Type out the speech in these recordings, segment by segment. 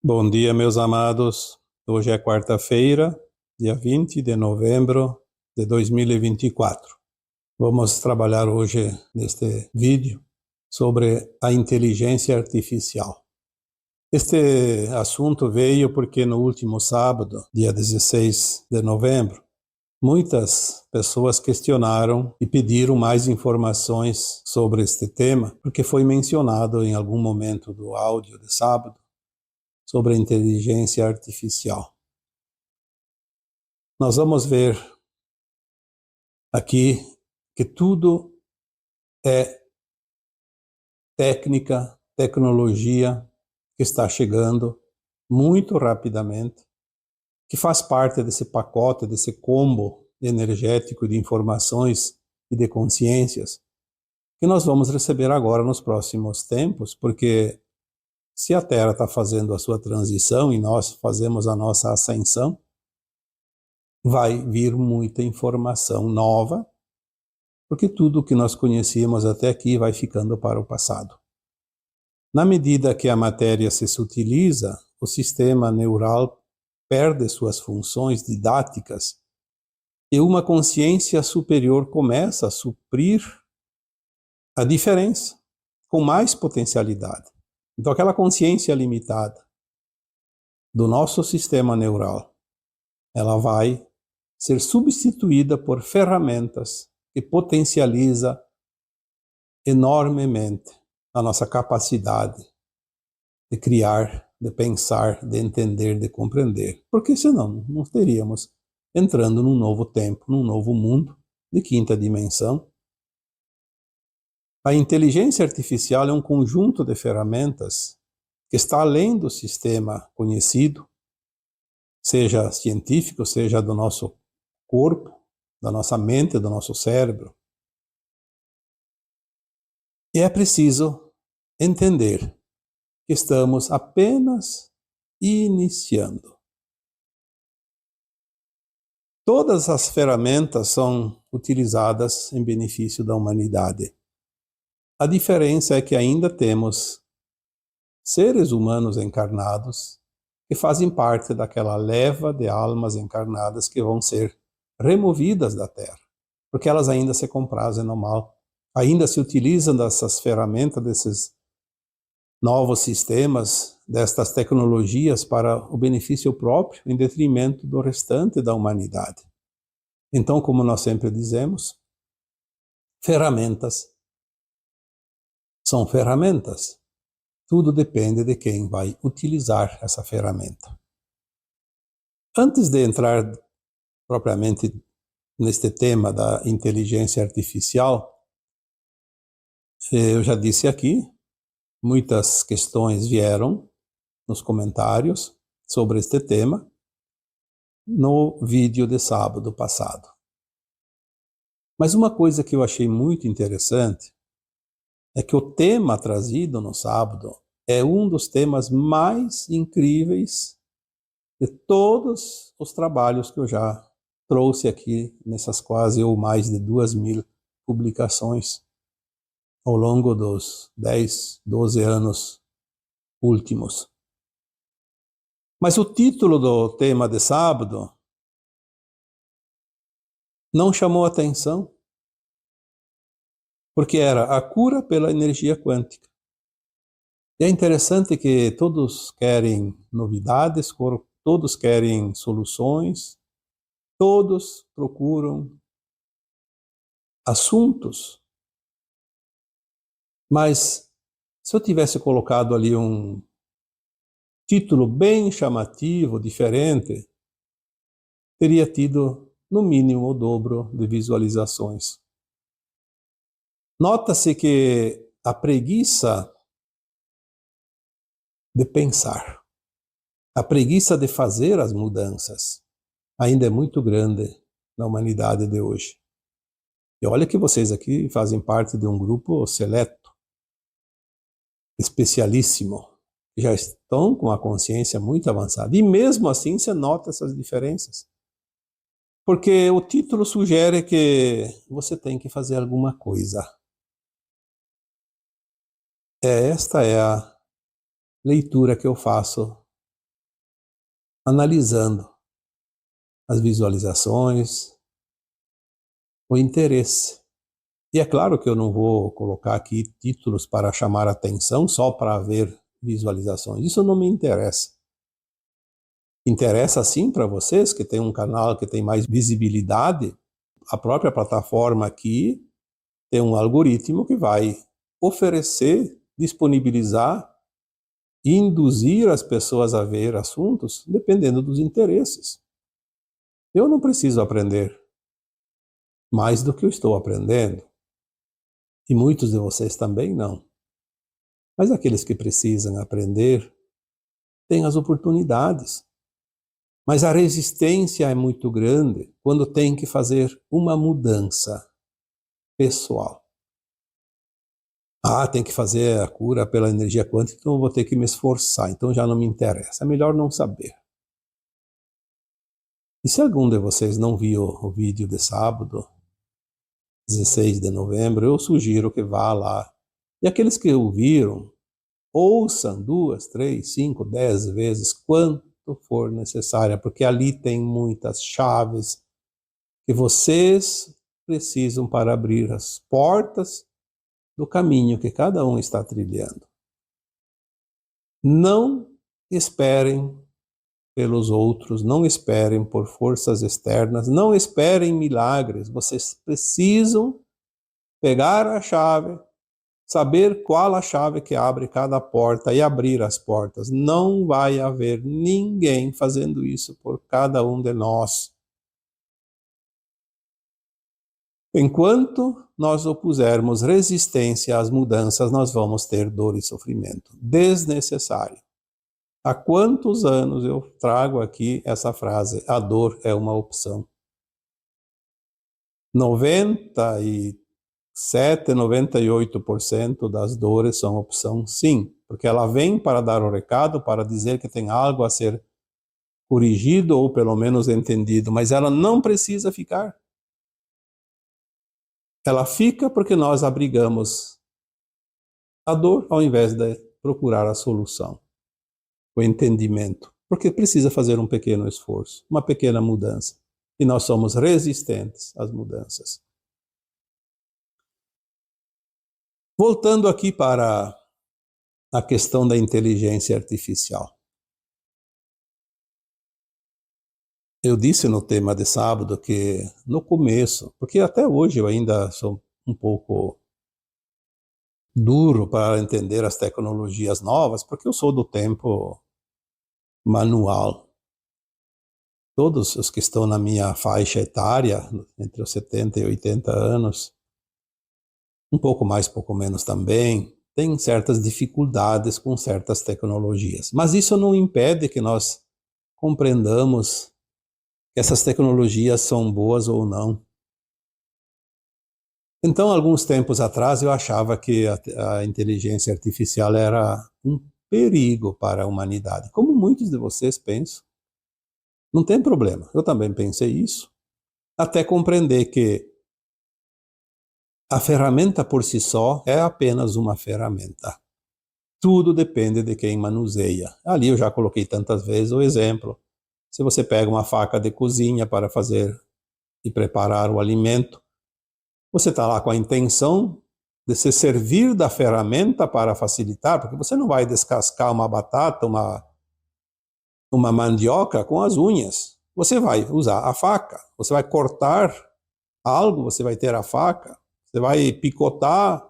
Bom dia, meus amados. Hoje é quarta-feira, dia 20 de novembro de 2024. Vamos trabalhar hoje, neste vídeo, sobre a inteligência artificial. Este assunto veio porque no último sábado, dia 16 de novembro, muitas pessoas questionaram e pediram mais informações sobre este tema, porque foi mencionado em algum momento do áudio de sábado, sobre a inteligência artificial. Nós vamos ver aqui que tudo é técnica, tecnologia que está chegando muito rapidamente, que faz parte desse pacote, desse combo energético de informações e de consciências que nós vamos receber agora nos próximos tempos, porque se a Terra está fazendo a sua transição e nós fazemos a nossa ascensão, vai vir muita informação nova, porque tudo o que nós conhecíamos até aqui vai ficando para o passado. Na medida que a matéria se sutiliza, o sistema neural perde suas funções didáticas e uma consciência superior começa a suprir a diferença com mais potencialidade. Então, aquela consciência limitada do nosso sistema neural, ela vai ser substituída por ferramentas que potencializa enormemente a nossa capacidade de criar, de pensar, de entender, de compreender. Porque senão não estaríamos entrando num novo tempo, num novo mundo de quinta dimensão. A inteligência artificial é um conjunto de ferramentas que está além do sistema conhecido, seja científico, seja do nosso corpo, da nossa mente, do nosso cérebro. E é preciso entender que estamos apenas iniciando. Todas as ferramentas são utilizadas em benefício da humanidade. A diferença é que ainda temos seres humanos encarnados que fazem parte daquela leva de almas encarnadas que vão ser removidas da Terra, porque elas ainda se comprazem no mal, ainda se utilizam dessas ferramentas, desses novos sistemas, destas tecnologias para o benefício próprio, em detrimento do restante da humanidade. Então, como nós sempre dizemos, ferramentas são ferramentas. Tudo depende de quem vai utilizar essa ferramenta. Antes de entrar propriamente neste tema da inteligência artificial, eu já disse aqui, muitas questões vieram nos comentários sobre este tema no vídeo de sábado passado. Mas uma coisa que eu achei muito interessante é que o tema trazido no sábado é um dos temas mais incríveis de todos os trabalhos que eu já trouxe aqui nessas quase ou mais de 2.000 publicações ao longo dos 10, 12 anos últimos. Mas o título do tema de sábado não chamou atenção, porque era a cura pela energia quântica. E é interessante que todos querem novidades, todos querem soluções, todos procuram assuntos. Mas se eu tivesse colocado ali um título bem chamativo, diferente, teria tido no mínimo o dobro de visualizações. Nota-se que a preguiça de pensar, a preguiça de fazer as mudanças ainda é muito grande na humanidade de hoje. E olha que vocês aqui fazem parte de um grupo seleto, especialíssimo, que já estão com a consciência muito avançada. E mesmo assim você nota essas diferenças. Porque o título sugere que você tem que fazer alguma coisa. Esta é a leitura que eu faço analisando as visualizações, o interesse. E é claro que eu não vou colocar aqui títulos para chamar atenção só para ver visualizações. Isso não me interessa. Interessa sim para vocês que tem um canal que tem mais visibilidade. A própria plataforma aqui tem um algoritmo que vai oferecer, disponibilizar e induzir as pessoas a ver assuntos dependendo dos interesses. Eu não preciso aprender mais do que eu estou aprendendo. E muitos de vocês também não. Mas aqueles que precisam aprender têm as oportunidades. Mas a resistência é muito grande quando tem que fazer uma mudança pessoal. Tem que fazer a cura pela energia quântica, então eu vou ter que me esforçar, então já não me interessa. É melhor não saber. E se algum de vocês não viu o vídeo de sábado, 16 de novembro, eu sugiro que vá lá. E aqueles que o viram, ouçam 2, 3, 5, 10 vezes, quanto for necessária, porque ali tem muitas chaves que vocês precisam para abrir as portas do caminho que cada um está trilhando. Não esperem pelos outros, não esperem por forças externas, não esperem milagres. Vocês precisam pegar a chave, saber qual a chave que abre cada porta e abrir as portas. Não vai haver ninguém fazendo isso por cada um de nós. Enquanto nós opusermos resistência às mudanças, nós vamos ter dor e sofrimento desnecessário. Há quantos anos eu trago aqui essa frase? A dor é uma opção. 97, 98% das dores são opção, sim, porque ela vem para dar o recado, para dizer que tem algo a ser corrigido ou pelo menos entendido, mas ela não precisa ficar. Ela fica porque nós abrigamos a dor ao invés de procurar a solução, o entendimento, porque precisa fazer um pequeno esforço, uma pequena mudança, e nós somos resistentes às mudanças. Voltando aqui para a questão da inteligência artificial. Eu disse no tema de sábado que no começo, porque até hoje eu ainda sou um pouco duro para entender as tecnologias novas, porque eu sou do tempo manual. Todos os que estão na minha faixa etária, entre os 70 e 80 anos, um pouco mais, pouco menos também, têm certas dificuldades com certas tecnologias. Mas isso não impede que nós compreendamos que essas tecnologias são boas ou não. Então, alguns tempos atrás, eu achava que a inteligência artificial era um perigo para a humanidade, como muitos de vocês pensam. Não tem problema, eu também pensei isso, até compreender que a ferramenta por si só é apenas uma ferramenta. Tudo depende de quem manuseia. Ali eu já coloquei tantas vezes o exemplo. Se você pega uma faca de cozinha para fazer e preparar o alimento, você está lá com a intenção de se servir da ferramenta para facilitar, porque você não vai descascar uma batata, uma mandioca com as unhas. Você vai usar a faca. Você vai cortar algo, você vai ter a faca. Você vai picotar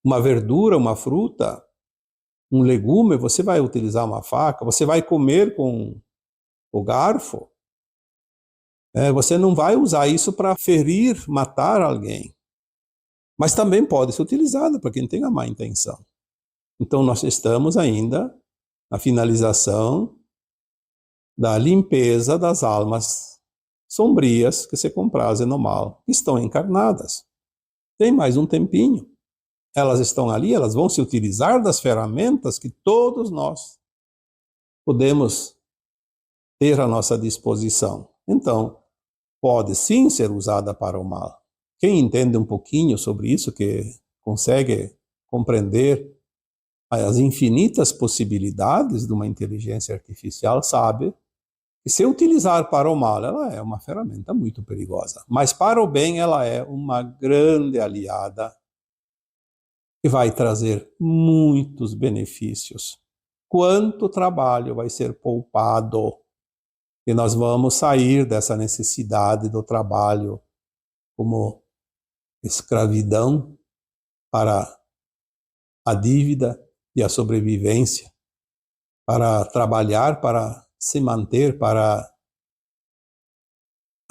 uma verdura, uma fruta, um legume, você vai utilizar uma faca. Você vai comer com o garfo. Você não vai usar isso para ferir, matar alguém. Mas também pode ser utilizado para quem tem a má intenção. Então nós estamos ainda na finalização da limpeza das almas sombrias que se comprazem no mal, que estão encarnadas. Tem mais um tempinho. Elas estão ali, elas vão se utilizar das ferramentas que todos nós podemos ter à nossa disposição. Então, pode sim ser usada para o mal. Quem entende um pouquinho sobre isso, que consegue compreender as infinitas possibilidades de uma inteligência artificial, sabe E se utilizar para o mal, ela é uma ferramenta muito perigosa. Mas para o bem, ela é uma grande aliada que vai trazer muitos benefícios. Quanto trabalho vai ser poupado? E nós vamos sair dessa necessidade do trabalho como escravidão para a dívida e a sobrevivência, para trabalhar, para se manter, para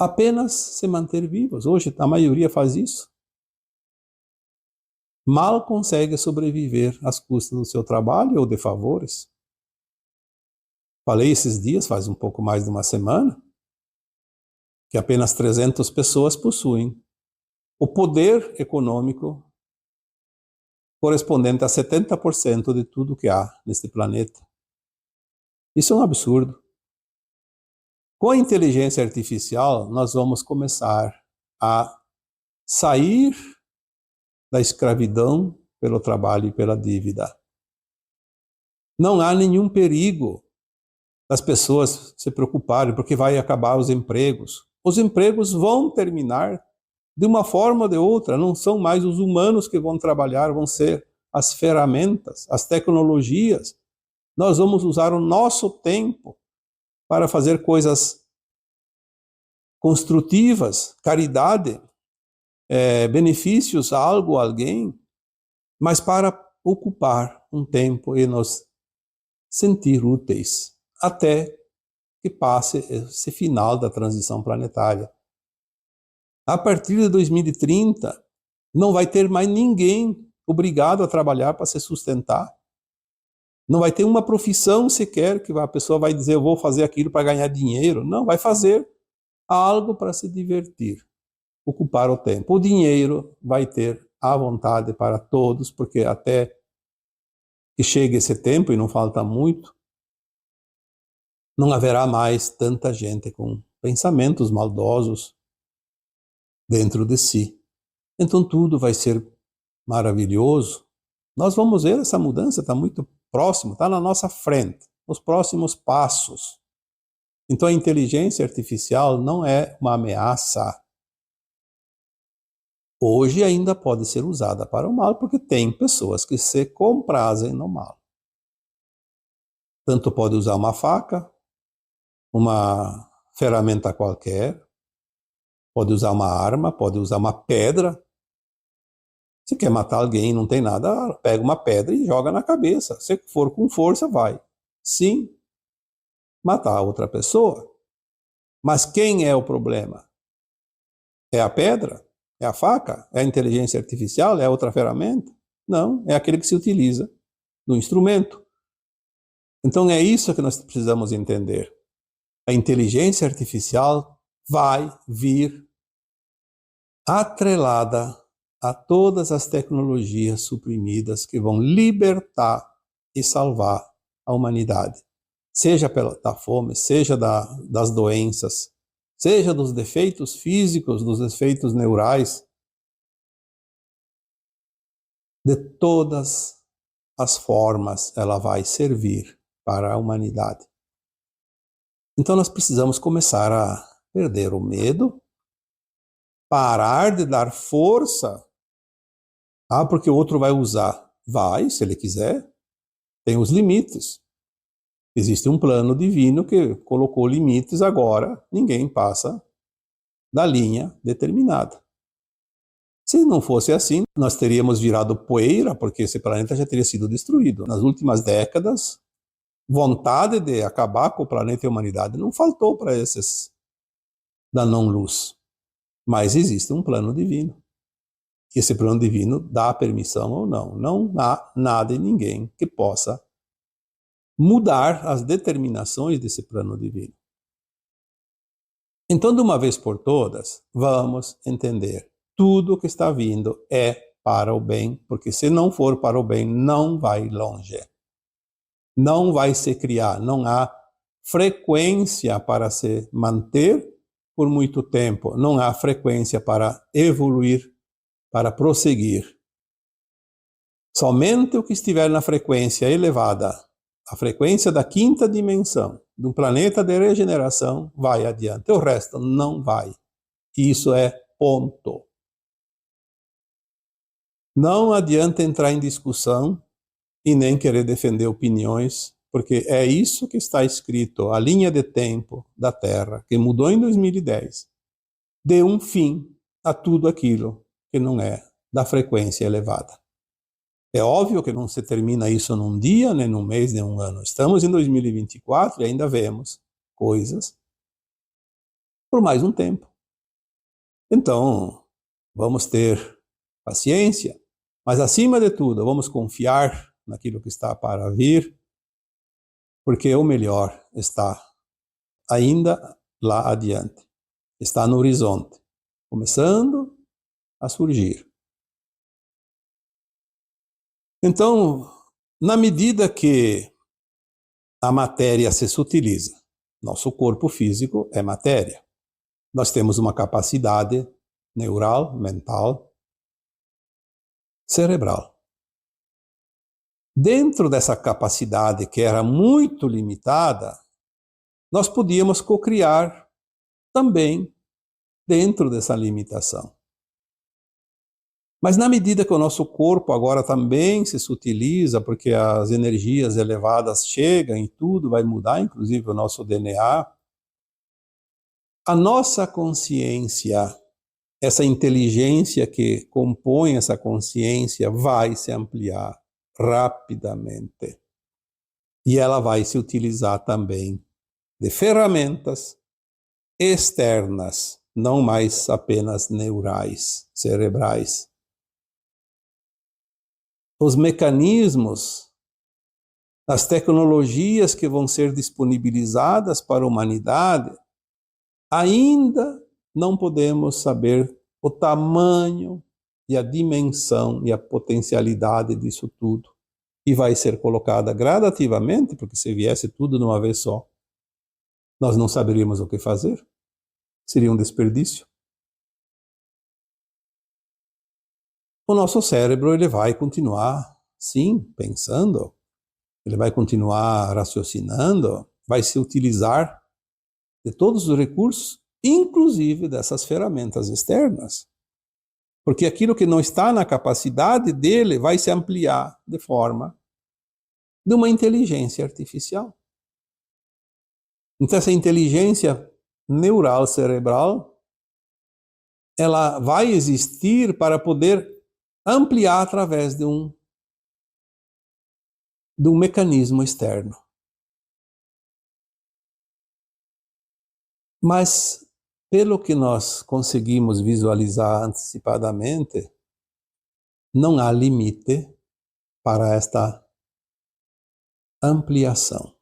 apenas se manter vivos. Hoje a maioria faz isso. Mal consegue sobreviver às custas do seu trabalho ou de favores. Falei esses dias, faz um pouco mais de uma semana, que apenas 300 pessoas possuem o poder econômico correspondente a 70% de tudo que há neste planeta. Isso é um absurdo. Com a inteligência artificial, nós vamos começar a sair da escravidão pelo trabalho e pela dívida. Não há nenhum perigo das pessoas se preocuparem porque vai acabar os empregos. Os empregos vão terminar de uma forma ou de outra, não são mais os humanos que vão trabalhar, vão ser as ferramentas, as tecnologias. Nós vamos usar o nosso tempo para fazer coisas construtivas, caridade, benefícios a algo, a alguém, mas para ocupar um tempo e nos sentir úteis, até que passe esse final da transição planetária. A partir de 2030, não vai ter mais ninguém obrigado a trabalhar para se sustentar. Não vai ter uma profissão sequer que a pessoa vai dizer, eu vou fazer aquilo para ganhar dinheiro. Não, vai fazer algo para se divertir, ocupar o tempo. O dinheiro vai ter à vontade para todos, porque até que chegue esse tempo, e não falta muito, não haverá mais tanta gente com pensamentos maldosos dentro de si. Então tudo vai ser maravilhoso. Nós vamos ver essa mudança, está muito próximo, está na nossa frente, nos próximos passos. Então a inteligência artificial não é uma ameaça. Hoje ainda pode ser usada para o mal, porque tem pessoas que se comprazem no mal. Tanto pode usar uma faca, uma ferramenta qualquer, pode usar uma arma, pode usar uma pedra. Se quer matar alguém e não tem nada, pega uma pedra e joga na cabeça. Se for com força, vai. Sim, matar outra pessoa. Mas quem é o problema? É a pedra? É a faca? É a inteligência artificial? É outra ferramenta? Não, é aquele que se utiliza do instrumento. Então é isso que nós precisamos entender. A inteligência artificial vai vir atrelada a todas as tecnologias suprimidas que vão libertar e salvar a humanidade. Seja da fome, seja das doenças, seja dos defeitos físicos, dos defeitos neurais, de todas as formas ela vai servir para a humanidade. Então nós precisamos começar a perder o medo, parar de dar força. Porque o outro vai usar. Vai, se ele quiser. Tem os limites. Existe um plano divino que colocou limites, agora ninguém passa da linha determinada. Se não fosse assim, nós teríamos virado poeira, porque esse planeta já teria sido destruído. Nas últimas décadas, vontade de acabar com o planeta e a humanidade não faltou para esses da não-luz. Mas existe um plano divino. Esse plano divino dá permissão ou não. Não há nada e ninguém que possa mudar as determinações desse plano divino. Então, de uma vez por todas, vamos entender. Tudo que está vindo é para o bem, porque se não for para o bem, não vai longe. Não vai se criar, não há frequência para se manter por muito tempo, não há frequência para evoluir, para prosseguir. Somente o que estiver na frequência elevada a frequência da quinta dimensão, de um planeta de regeneração, vai adiante. O resto não vai. Isso é ponto. Não adianta entrar em discussão e nem querer defender opiniões, porque é isso que está escrito, a linha de tempo da Terra, que mudou em 2010, deu um fim a tudo aquilo que não é da frequência elevada. É óbvio que não se termina isso num dia, nem num mês, nem num ano. Estamos em 2024 e ainda vemos coisas por mais um tempo. Então, vamos ter paciência, mas acima de tudo, vamos confiar naquilo que está para vir, porque o melhor está ainda lá adiante, está no horizonte, começando a surgir. Então, na medida que a matéria se sutiliza, nosso corpo físico é matéria. Nós temos uma capacidade neural, mental, cerebral. Dentro dessa capacidade que era muito limitada, nós podíamos cocriar também dentro dessa limitação. Mas na medida que o nosso corpo agora também se sutiliza, porque as energias elevadas chegam e tudo vai mudar, inclusive o nosso DNA, a nossa consciência, essa inteligência que compõe essa consciência, vai se ampliar rapidamente. E ela vai se utilizar também de ferramentas externas, não mais apenas neurais, cerebrais. Os mecanismos, as tecnologias que vão ser disponibilizadas para a humanidade, ainda não podemos saber o tamanho e a dimensão e a potencialidade disso tudo. E vai ser colocada gradativamente, porque se viesse tudo de uma vez só, nós não saberíamos o que fazer. Seria um desperdício. O nosso cérebro, ele vai continuar, sim, pensando, ele vai continuar raciocinando, vai se utilizar de todos os recursos, inclusive dessas ferramentas externas. Porque aquilo que não está na capacidade dele vai se ampliar de forma de uma inteligência artificial. Então, essa inteligência neural cerebral, ela vai existir para poder ampliar através de um mecanismo externo. Mas, pelo que nós conseguimos visualizar antecipadamente, não há limite para esta ampliação.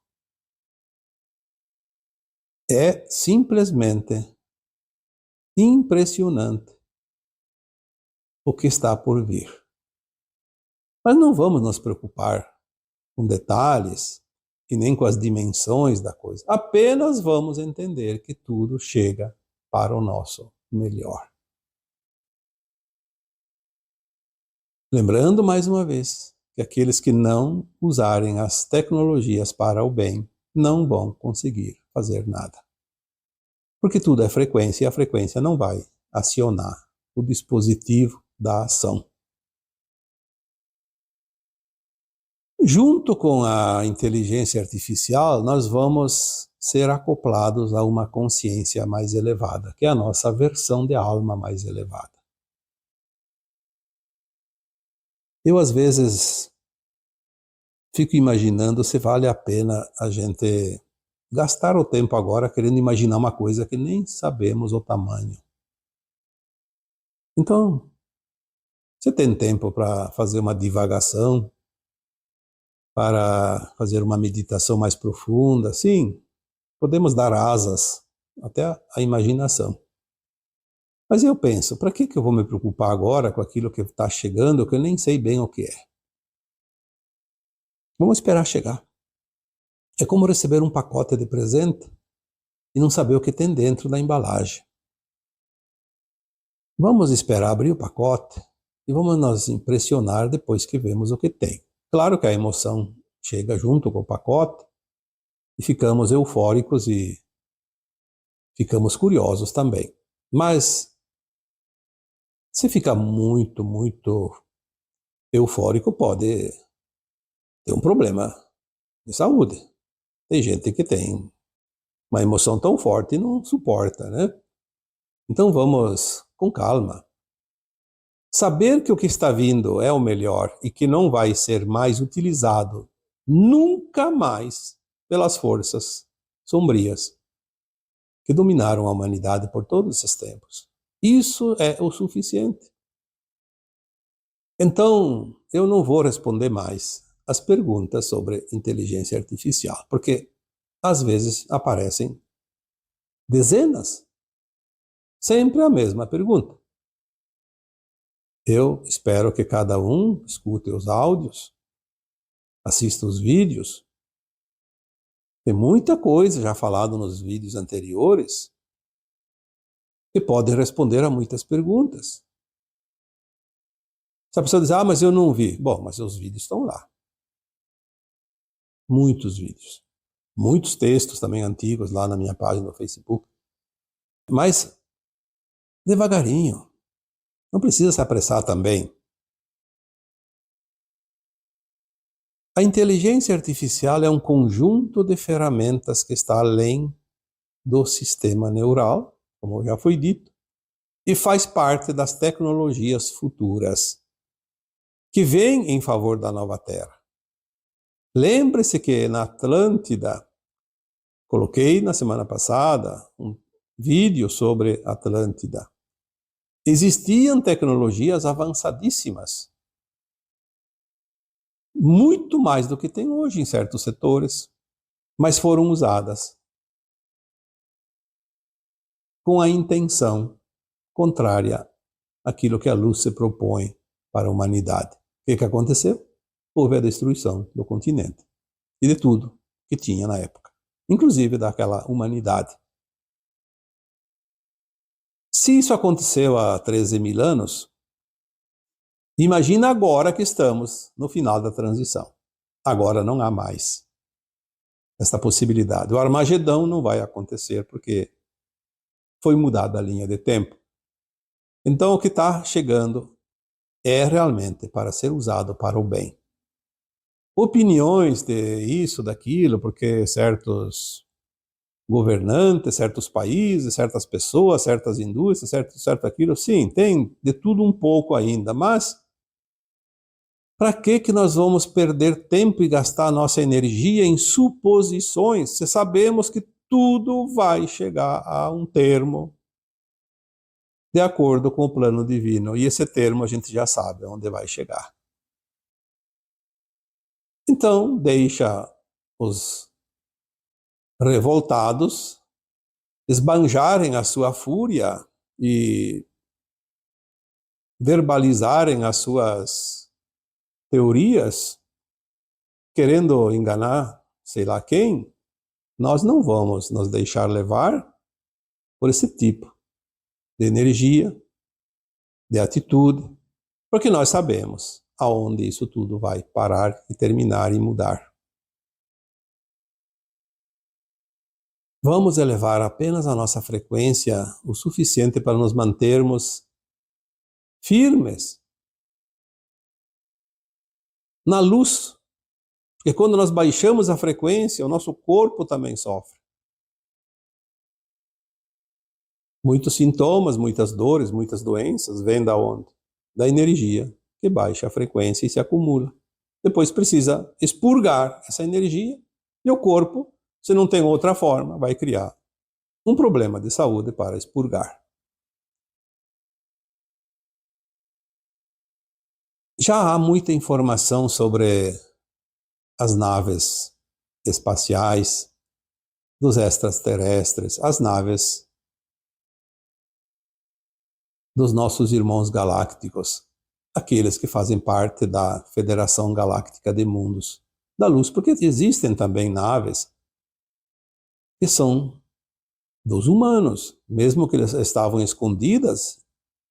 É simplesmente impressionante o que está por vir. Mas não vamos nos preocupar com detalhes e nem com as dimensões da coisa. Apenas vamos entender que tudo chega para o nosso melhor. Lembrando mais uma vez que aqueles que não usarem as tecnologias para o bem não vão conseguir fazer nada. Porque tudo é frequência e a frequência não vai acionar o dispositivo da ação. Junto com a inteligência artificial, nós vamos ser acoplados a uma consciência mais elevada, que é a nossa versão de alma mais elevada. Eu, às vezes, fico imaginando se vale a pena a gente gastar o tempo agora querendo imaginar uma coisa que nem sabemos o tamanho. Então, você tem tempo para fazer uma divagação, para fazer uma meditação mais profunda? Sim, podemos dar asas até a imaginação. Mas eu penso, para que eu vou me preocupar agora com aquilo que está chegando, que eu nem sei bem o que é? Vamos esperar chegar. É como receber um pacote de presente e não saber o que tem dentro da embalagem. Vamos esperar abrir o pacote e vamos nos impressionar depois que vemos o que tem. Claro que a emoção chega junto com o pacote e ficamos eufóricos e ficamos curiosos também. Mas se ficar muito eufórico, pode ter um problema de saúde. Tem gente que tem uma emoção tão forte e não suporta, né? Então vamos com calma. Saber que o que está vindo é o melhor e que não vai ser mais utilizado nunca mais pelas forças sombrias que dominaram a humanidade por todos esses tempos. Isso é o suficiente. Então, eu não vou responder mais as perguntas sobre inteligência artificial, porque às vezes aparecem dezenas, sempre a mesma pergunta. Eu espero que cada um escute os áudios, assista os vídeos. Tem muita coisa já falado nos vídeos anteriores que pode responder a muitas perguntas. Se a pessoa diz, mas eu não vi. Bom, mas os vídeos estão lá. Muitos vídeos. Muitos textos também antigos lá na minha página no Facebook. Mas, devagarinho. Não precisa se apressar também. A inteligência artificial é um conjunto de ferramentas que está além do sistema neural, como já foi dito, e faz parte das tecnologias futuras que vêm em favor da nova Terra. Lembre-se que na Atlântida, coloquei na semana passada um vídeo sobre Atlântida. Existiam tecnologias avançadíssimas, muito mais do que tem hoje em certos setores, mas foram usadas com a intenção contrária àquilo que a luz se propõe para a humanidade. O que aconteceu? Houve a destruição do continente e de tudo que tinha na época, inclusive daquela humanidade. Se isso aconteceu há 13.000 anos, imagina agora que estamos no final da transição. Agora não há mais esta possibilidade. O Armagedão não vai acontecer porque foi mudada a linha de tempo. Então o que está chegando é realmente para ser usado para o bem. Opiniões de isso, daquilo, porque certos governantes, certos países, certas pessoas, certas indústrias, certo aquilo, sim, tem de tudo um pouco ainda, mas para que nós vamos perder tempo e gastar nossa energia em suposições se sabemos que tudo vai chegar a um termo de acordo com o plano divino, e esse termo a gente já sabe onde vai chegar. Então, deixa os revoltados esbanjarem a sua fúria e verbalizarem as suas teorias, querendo enganar sei lá quem. Nós não vamos nos deixar levar por esse tipo de energia, de atitude, porque nós sabemos aonde isso tudo vai parar e terminar e mudar. Vamos elevar apenas a nossa frequência o suficiente para nos mantermos firmes na luz, porque quando nós baixamos a frequência, o nosso corpo também sofre. Muitos sintomas, muitas dores, muitas doenças vêm da onde? Da energia que baixa a frequência e se acumula. Depois precisa expurgar essa energia e o corpo, se não tem outra forma, vai criar um problema de saúde para expurgar. Já há muita informação sobre as naves espaciais, dos extraterrestres, as naves dos nossos irmãos galácticos, aqueles que fazem parte da Federação Galáctica de Mundos da Luz, porque existem também naves que são dos humanos, mesmo que eles estavam escondidas,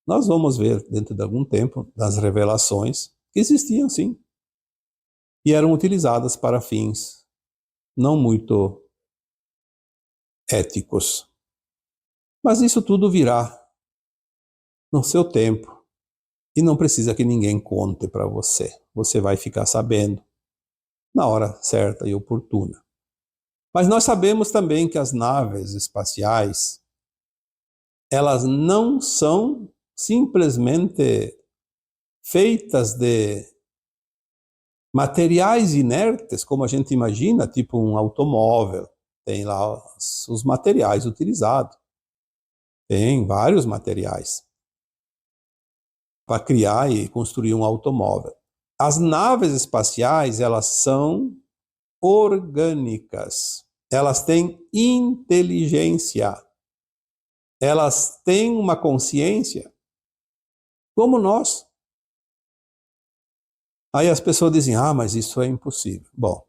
nós vamos ver dentro de algum tempo das revelações que existiam sim. e eram utilizadas para fins não muito éticos. Mas isso tudo virá no seu tempo e não precisa que ninguém conte para você. Você vai ficar sabendo na hora certa e oportuna. Mas nós sabemos também que as naves espaciais, elas não são simplesmente feitas de materiais inertes, como a gente imagina, tipo um automóvel. Tem lá os materiais utilizados. Tem vários materiais para criar e construir um automóvel. As naves espaciais, elas são orgânicas. Elas têm inteligência. Elas têm uma consciência como nós. Aí as pessoas dizem, mas isso é impossível. Bom,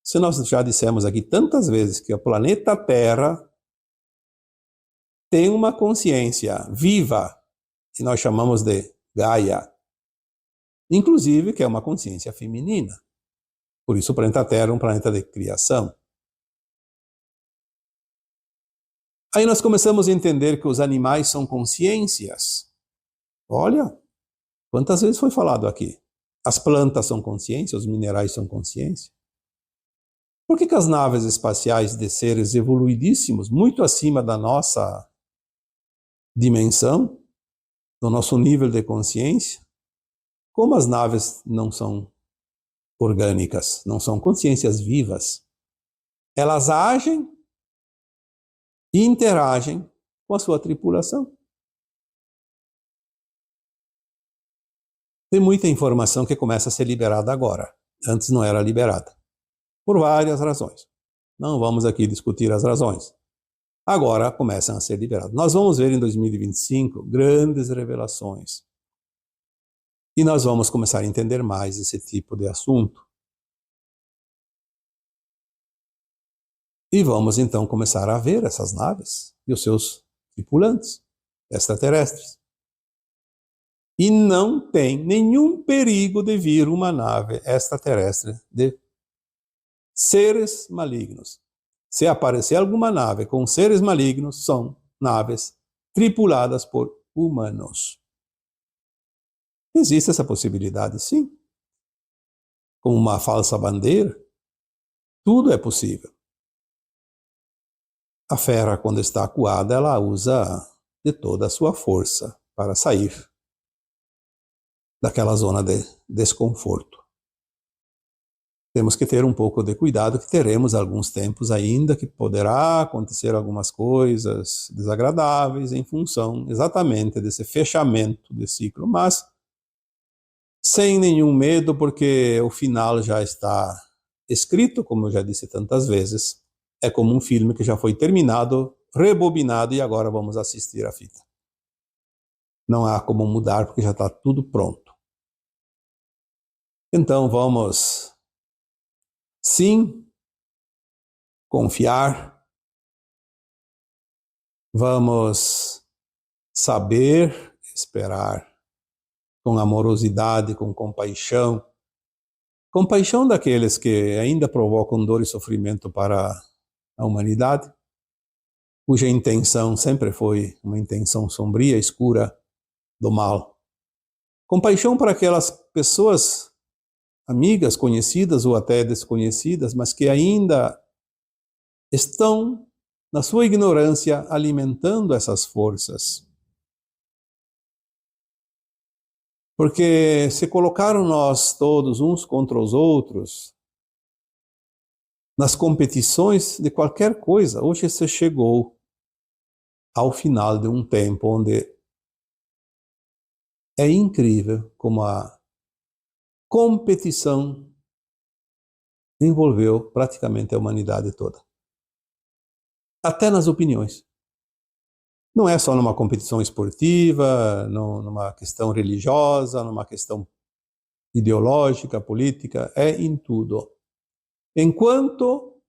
se nós já dissemos aqui tantas vezes que o planeta Terra tem uma consciência viva, que nós chamamos de Gaia, inclusive que é uma consciência feminina. Por isso o planeta Terra é um planeta de criação. Aí nós começamos a entender que os animais são consciências. Olha, quantas vezes foi falado aqui? As plantas são consciência, os minerais são consciência. Por que as naves espaciais de seres evoluidíssimos, muito acima da nossa dimensão, do nosso nível de consciência, como as naves não são orgânicas, não são consciências vivas, elas agem e interagem com a sua tripulação. Tem muita informação que começa a ser liberada agora. Antes não era liberada. Por várias razões. Não vamos aqui discutir as razões. Agora começam a ser liberadas. Nós vamos ver em 2025 grandes revelações. E nós vamos começar a entender mais esse tipo de assunto. E vamos então começar a ver essas naves e os seus tripulantes extraterrestres. E não tem nenhum perigo de vir uma nave extraterrestre de seres malignos. Se aparecer alguma nave com seres malignos, são naves tripuladas por humanos. Existe essa possibilidade, sim. Com uma falsa bandeira, tudo é possível. A fera, quando está acuada, ela usa de toda a sua força para sair daquela zona de desconforto. Temos que ter um pouco de cuidado, que teremos alguns tempos ainda que poderá acontecer algumas coisas desagradáveis em função exatamente desse fechamento de ciclo, mas sem nenhum medo, porque o final já está escrito, como eu já disse tantas vezes. É como um filme que já foi terminado, rebobinado e agora vamos assistir a fita. Não há como mudar porque já está tudo pronto. Então vamos, sim, confiar. Vamos saber esperar com amorosidade, com compaixão. Compaixão daqueles que ainda provocam dor e sofrimento para a humanidade, cuja intenção sempre foi uma intenção sombria, escura, do mal. Compaixão para aquelas pessoas, amigas, conhecidas ou até desconhecidas, mas que ainda estão, na sua ignorância, alimentando essas forças. Porque se colocaram nós todos uns contra os outros, nas competições de qualquer coisa, hoje você chegou ao final de um tempo onde é incrível como a competição envolveu praticamente a humanidade toda. Até nas opiniões. Não é só numa competição esportiva, numa questão religiosa, numa questão ideológica, política, é em tudo. Enquanto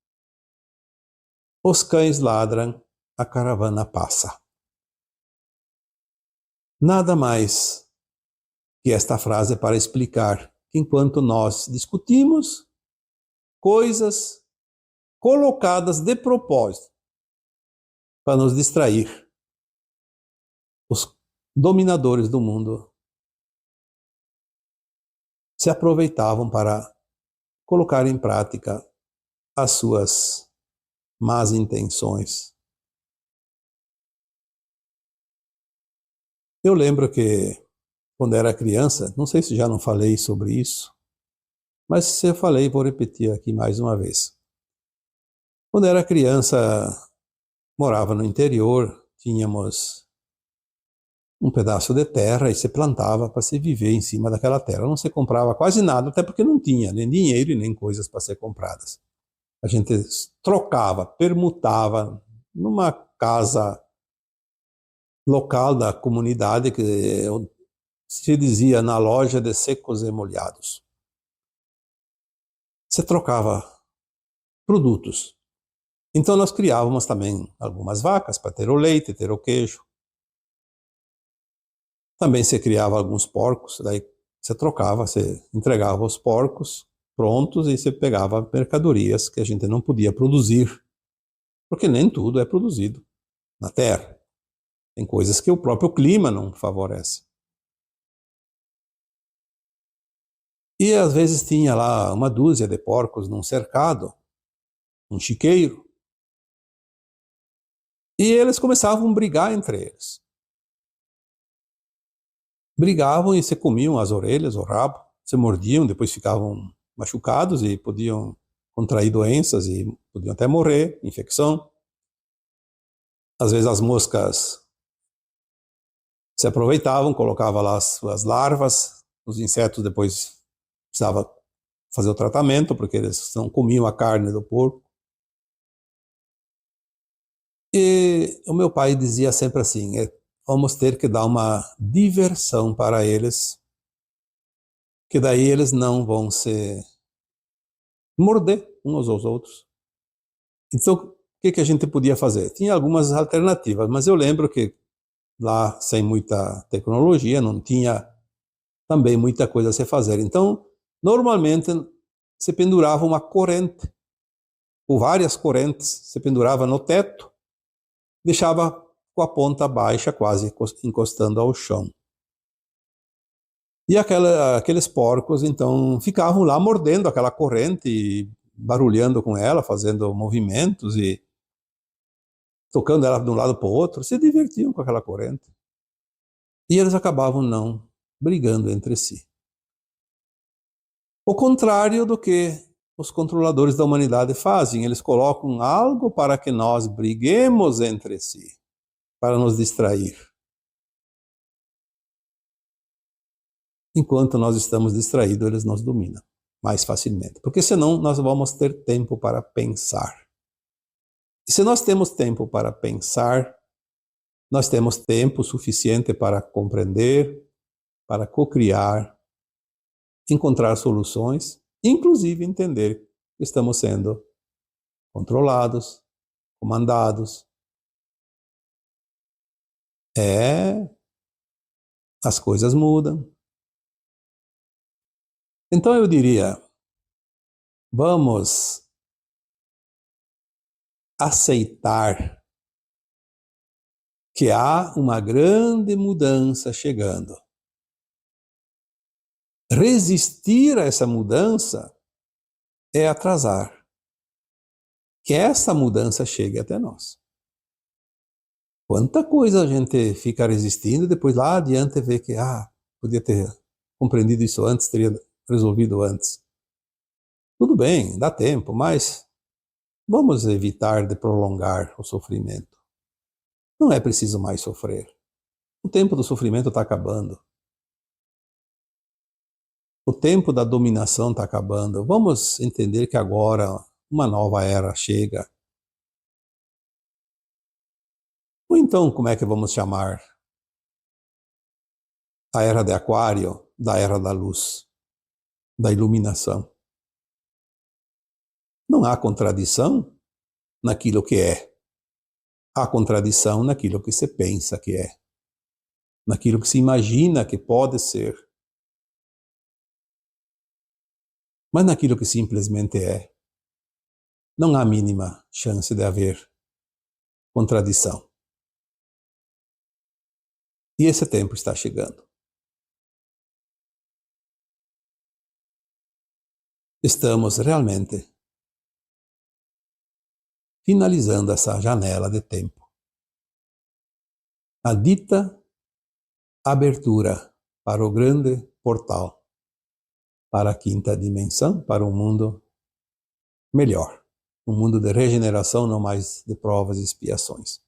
os cães ladram, a caravana passa. Nada mais que esta frase para explicar que enquanto nós discutimos coisas colocadas de propósito para nos distrair, os dominadores do mundo se aproveitavam para colocar em prática as suas más intenções. Eu lembro que, quando era criança, não sei se já não falei sobre isso, mas se eu falei, vou repetir aqui mais uma vez. Quando era criança, morava no interior, tínhamos um pedaço de terra e se plantava para se viver em cima daquela terra. Não se comprava quase nada, até porque não tinha nem dinheiro e nem coisas para ser compradas. A gente trocava, permutava numa casa local da comunidade que se dizia na loja de secos e molhados. Você trocava produtos. Então nós criávamos também algumas vacas para ter o leite, ter o queijo. Também se criava alguns porcos, daí você trocava, você entregava os porcos prontos e você pegava mercadorias que a gente não podia produzir, porque nem tudo é produzido na terra. Tem coisas que o próprio clima não favorece. E às vezes tinha lá uma dúzia de porcos num cercado, um chiqueiro, e eles começavam a brigar entre eles. Brigavam e se comiam as orelhas, o rabo, se mordiam, depois ficavam machucados e podiam contrair doenças e podiam até morrer, infecção. Às vezes as moscas se aproveitavam, colocavam lá as suas larvas, os insetos depois precisava fazer o tratamento, porque eles não comiam a carne do porco. E o meu pai dizia sempre assim, vamos ter que dar uma diversão para eles, que daí eles não vão se morder uns aos outros. Então, o que a gente podia fazer? Tinha algumas alternativas, mas eu lembro que lá, sem muita tecnologia, não tinha também muita coisa a se fazer. Então, normalmente, se pendurava uma corrente, ou várias correntes, se pendurava no teto, deixava com a ponta baixa, quase encostando ao chão. E aqueles porcos, então, ficavam lá mordendo aquela corrente, e barulhando com ela, fazendo movimentos e tocando ela de um lado para o outro, se divertiam com aquela corrente. E eles acabavam não brigando entre si. O contrário do que os controladores da humanidade fazem, eles colocam algo para que nós briguemos entre si, para nos distrair. Enquanto nós estamos distraídos, eles nos dominam mais facilmente, porque senão nós vamos ter tempo para pensar. E se nós temos tempo para pensar, nós temos tempo suficiente para compreender, para cocriar, encontrar soluções, inclusive entender que estamos sendo controlados, comandados. As coisas mudam. Então eu diria, vamos aceitar que há uma grande mudança chegando. Resistir a essa mudança é atrasar que essa mudança chegue até nós. Quanta coisa a gente fica resistindo e depois lá adiante vê que podia ter compreendido isso antes, teria resolvido antes. Tudo bem, dá tempo, mas vamos evitar de prolongar o sofrimento. Não é preciso mais sofrer. O tempo do sofrimento está acabando. O tempo da dominação está acabando. Vamos entender que agora uma nova era chega. Ou então, como é que vamos chamar a era de Aquário da era da luz, da iluminação? Não há contradição naquilo que é. Há contradição naquilo que se pensa que é, naquilo que se imagina que pode ser. Mas naquilo que simplesmente é, não há mínima chance de haver contradição. E esse tempo está chegando. Estamos realmente finalizando essa janela de tempo. A dita abertura para o grande portal, para a quinta dimensão, para um mundo melhor. Um mundo de regeneração, não mais de provas e expiações.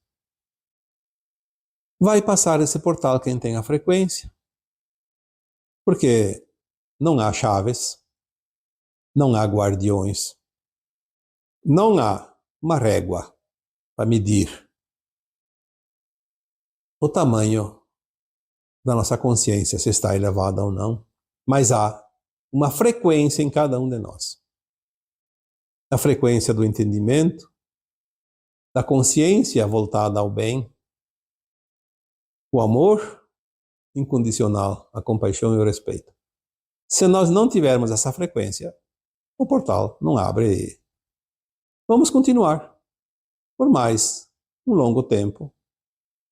Vai passar esse portal quem tem a frequência, porque não há chaves, não há guardiões, não há uma régua para medir o tamanho da nossa consciência, se está elevada ou não, mas há uma frequência em cada um de nós. A frequência do entendimento, da consciência voltada ao bem, o amor incondicional, a compaixão e o respeito. Se nós não tivermos essa frequência, o portal não abre. Vamos continuar por mais um longo tempo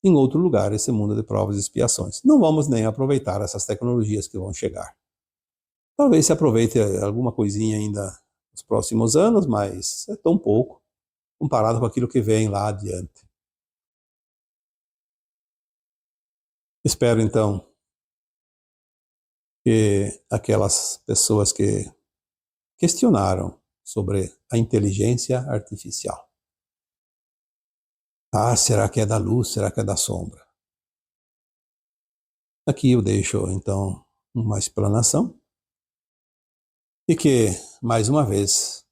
em outro lugar, esse mundo de provas e expiações. Não vamos nem aproveitar essas tecnologias que vão chegar. Talvez se aproveite alguma coisinha ainda nos próximos anos, mas é tão pouco comparado com aquilo que vem lá adiante. Espero então que aquelas pessoas que questionaram sobre a inteligência artificial. Ah, será que é da luz? Será que é da sombra? Aqui eu deixo então uma explanação e que, mais uma vez,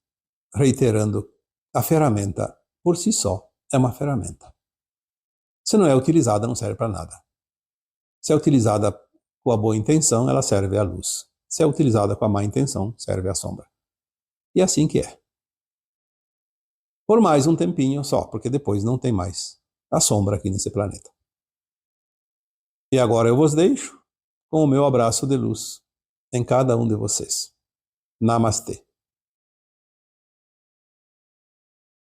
reiterando, a ferramenta por si só é uma ferramenta. Se não é utilizada, não serve para nada. Se é utilizada com a boa intenção, ela serve à luz. Se é utilizada com a má intenção, serve à sombra. E é assim que é. Por mais um tempinho só, porque depois não tem mais a sombra aqui nesse planeta. E agora eu vos deixo com o meu abraço de luz em cada um de vocês. Namastê.